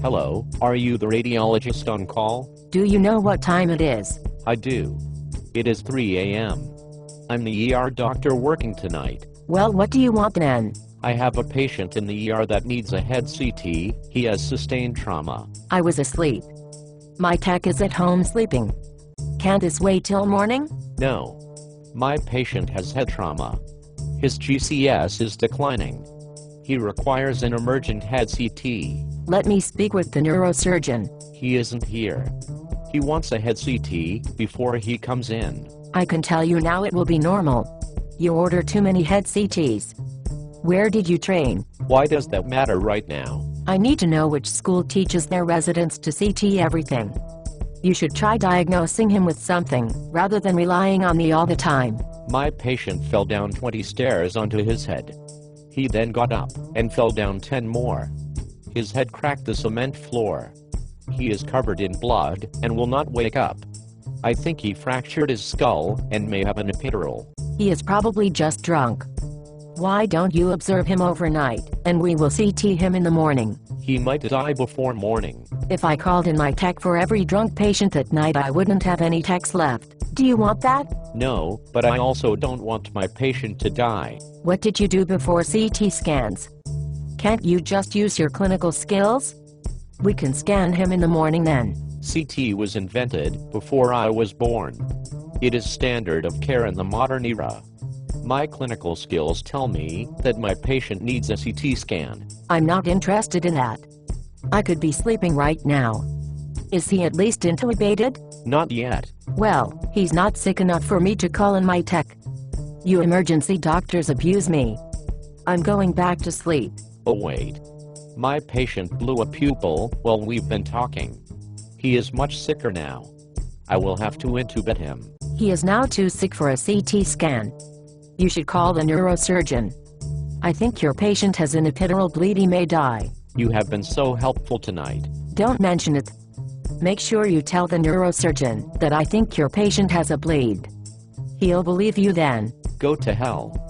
Hello, are you the radiologist on call? Do you know what time it is? I do. It is 3 a.m. I'm the ER doctor working tonight. Well, what do you want then? I have a patient in the ER that needs a head CT. He has sustained trauma. I was asleep. My tech is at home sleeping. Can't this wait till morning? No. My patient has head trauma. His GCS is declining. He requires an emergent head CT. Let me speak with the neurosurgeon. He isn't here. He wants a head CT before he comes in. I can tell you now it will be normal. You order too many head CTs. Where did you train? Why does that matter right now? I need to know which school teaches their residents to CT everything. You should try diagnosing him with something, rather than relying on me all the time. My patient fell down 20 stairs onto his head. He then got up and fell down 10 more. His head cracked the cement floor. He is covered in blood and will not wake up. I think he fractured his skull and may have an epidural. He is probably just drunk. Why don't you observe him overnight, and we will CT him in the morning? He might die before morning. If I called in my tech for every drunk patient at night, I wouldn't have any techs left. Do you want that? No, but I also don't want my patient to die. What did you do before CT scans? Can't you just use your clinical skills? We can scan him in the morning then. CT was invented before I was born. It is standard of care in the modern era. My clinical skills tell me that my patient needs a CT scan. I'm not interested in that. I could be sleeping right now. Is he at least intubated? Not yet. Well, he's not sick enough for me to call in my tech. You emergency doctors abuse me. I'm going back to sleep. Oh wait. My patient blew a pupil while we've been talking. He is much sicker now. I will have to intubate him. He is now too sick for a CT scan. You should call the neurosurgeon. I think your patient has an epidural bleed. He may die. You have been so helpful tonight. Don't mention it. Make sure you tell the neurosurgeon that I think your patient has a bleed. He'll believe you then. Go to hell.